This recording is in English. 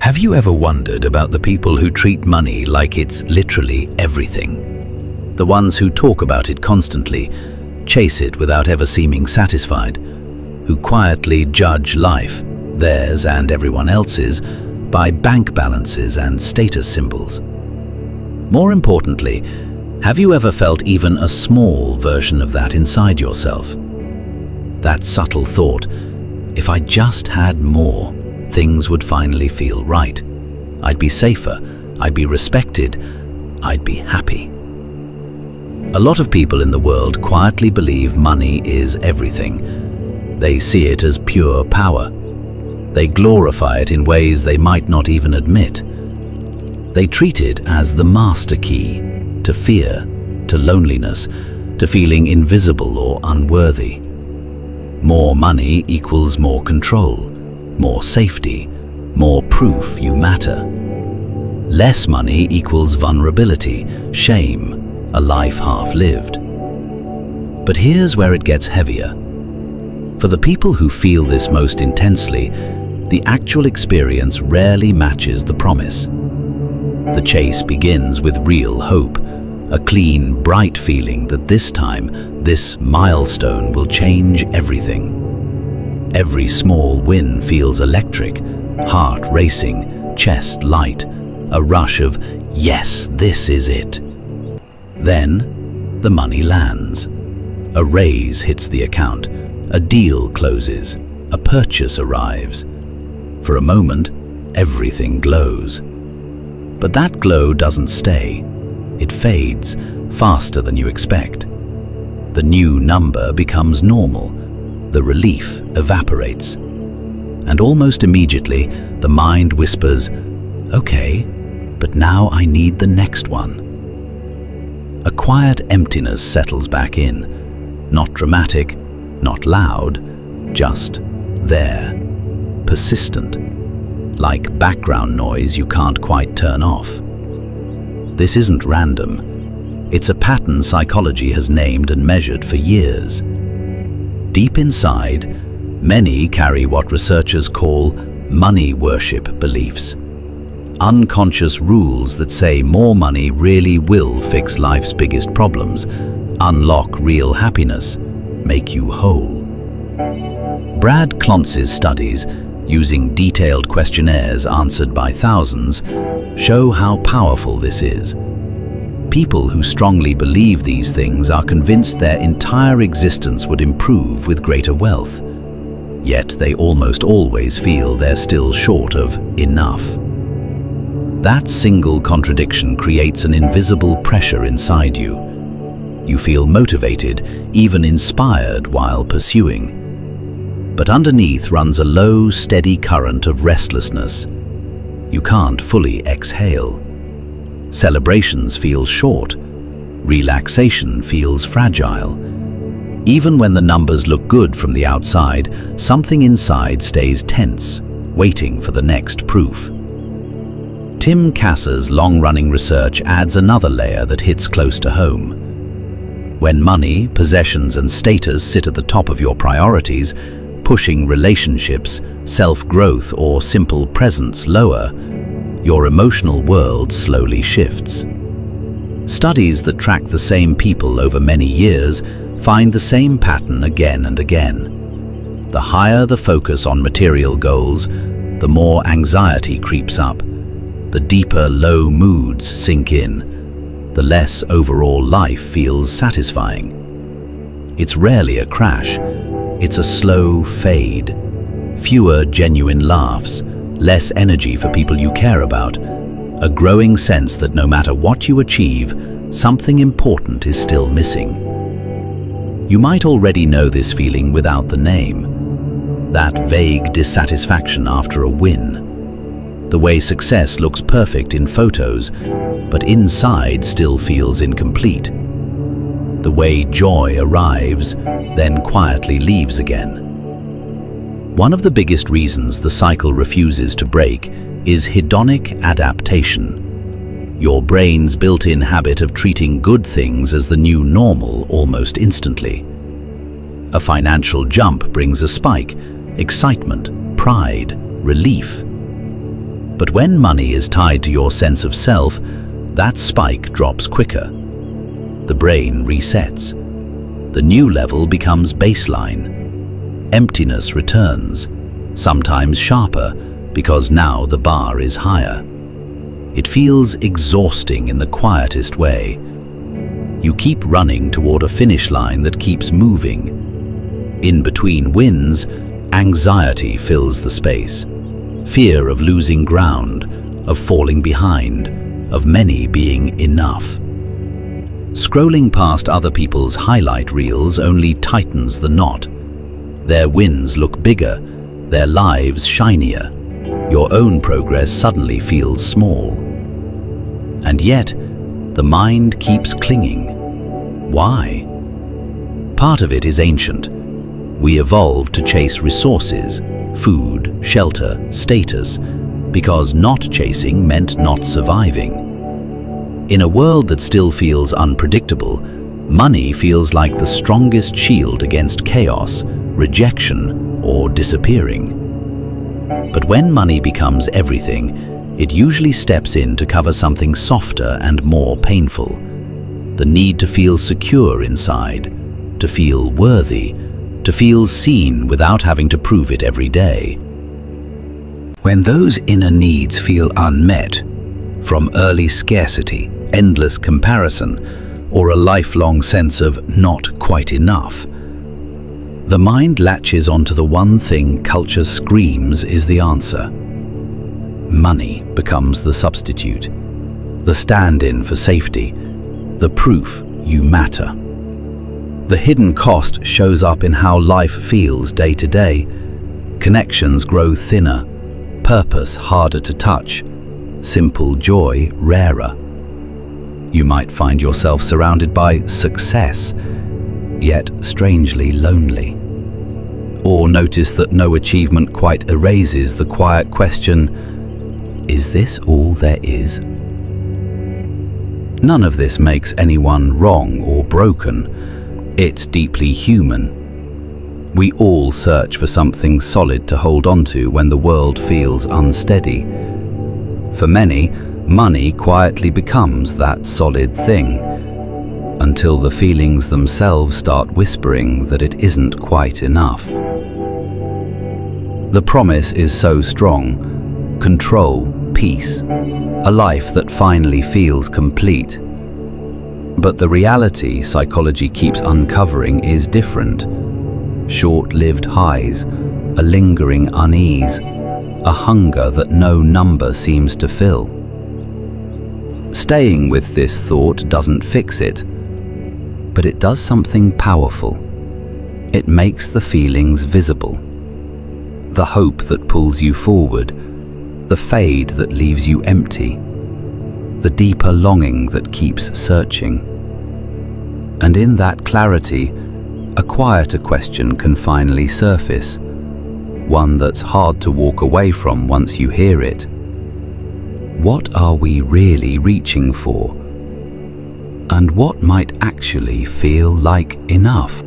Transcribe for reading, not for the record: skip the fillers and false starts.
Have you ever wondered about the people who treat money like it's literally everything? The ones who talk about it constantly, chase it without ever seeming satisfied, who quietly judge life, theirs and everyone else's, by bank balances and status symbols. More importantly, have you ever felt even a small version of that inside yourself? That subtle thought, if I just had more, things would finally feel right. I'd be safer, I'd be respected, I'd be happy. A lot of people in the world quietly believe money is everything. They see it as pure power. They glorify it in ways they might not even admit. They treat it as the master key to fear, to loneliness, to feeling invisible or unworthy. More money equals more control, more safety, more proof you matter. Less money equals vulnerability, shame, a life half-lived. But here's where it gets heavier. For the people who feel this most intensely, the actual experience rarely matches the promise. The chase begins with real hope, a clean, bright feeling that this time, this milestone will change everything. Every small win feels electric, heart racing, chest light, a rush of, yes, this is it. Then, the money lands. A raise hits the account, a deal closes, a purchase arrives. For a moment, everything glows. But that glow doesn't stay. It fades faster than you expect. The new number becomes normal. The relief evaporates. And almost immediately, the mind whispers, okay, but now I need the next one. A quiet emptiness settles back in. Not dramatic, not loud, just there. Persistent. Like background noise you can't quite turn off. This isn't random. It's a pattern psychology has named and measured for years. Deep inside, many carry what researchers call money worship beliefs. Unconscious rules that say more money really will fix life's biggest problems, unlock real happiness, make you whole. Brad Clonce's studies, using detailed questionnaires answered by thousands, show how powerful this is. People who strongly believe these things are convinced their entire existence would improve with greater wealth. Yet they almost always feel they're still short of enough. That single contradiction creates an invisible pressure inside you. You feel motivated, even inspired while pursuing. But underneath runs a low, steady current of restlessness. You can't fully exhale. Celebrations feel short. Relaxation feels fragile. Even when the numbers look good from the outside, something inside stays tense, waiting for the next proof. Tim Kasser's long-running research adds another layer that hits close to home. When money, possessions, and status sit at the top of your priorities, pushing relationships, self-growth, or simple presence lower, your emotional world slowly shifts. Studies that track the same people over many years find the same pattern again and again. The higher the focus on material goals, the more anxiety creeps up. The deeper low moods sink in. The less overall life feels satisfying. It's rarely a crash. It's a slow fade. Fewer genuine laughs, less energy for people you care about, a growing sense that no matter what you achieve, something important is still missing. You might already know this feeling without the name. That vague dissatisfaction after a win. The way success looks perfect in photos, but inside still feels incomplete. The way joy arrives, then quietly leaves again. One of the biggest reasons the cycle refuses to break is hedonic adaptation. Your brain's built-in habit of treating good things as the new normal almost instantly. A financial jump brings a spike, excitement, pride, relief. But when money is tied to your sense of self, that spike drops quicker. The brain resets. The new level becomes baseline. Emptiness returns, sometimes sharper, because now the bar is higher. It feels exhausting in the quietest way. You keep running toward a finish line that keeps moving. In between wins, anxiety fills the space. Fear of losing ground, of falling behind, of many being enough. Scrolling past other people's highlight reels only tightens the knot. Their wins look bigger, their lives shinier. Your own progress suddenly feels small. And yet, the mind keeps clinging. Why? Part of it is ancient. We evolved to chase resources, food, shelter, status, because not chasing meant not surviving. In a world that still feels unpredictable, money feels like the strongest shield against chaos, rejection, or disappearing. But when money becomes everything, it usually steps in to cover something softer and more painful. The need to feel secure inside, to feel worthy, to feel seen without having to prove it every day. When those inner needs feel unmet, from early scarcity, endless comparison, or a lifelong sense of not quite enough, the mind latches onto the one thing culture screams is the answer. Money becomes the substitute, the stand-in for safety, the proof you matter. The hidden cost shows up in how life feels day to day. Connections grow thinner, purpose harder to touch, simple joy rarer. You might find yourself surrounded by success, yet strangely lonely. Or notice that no achievement quite erases the quiet question, is this all there is? None of this makes anyone wrong or broken. It's deeply human. We all search for something solid to hold on to when the world feels unsteady. For many, money quietly becomes that solid thing, until the feelings themselves start whispering that it isn't quite enough. The promise is so strong: control, peace, a life that finally feels complete. But the reality psychology keeps uncovering is different. Short-lived highs, a lingering unease, a hunger that no number seems to fill. Staying with this thought doesn't fix it, but it does something powerful. It makes the feelings visible. The hope that pulls you forward, the fade that leaves you empty, the deeper longing that keeps searching. And in that clarity, a quieter question can finally surface, one that's hard to walk away from once you hear it. What are we really reaching for? And what might actually feel like enough?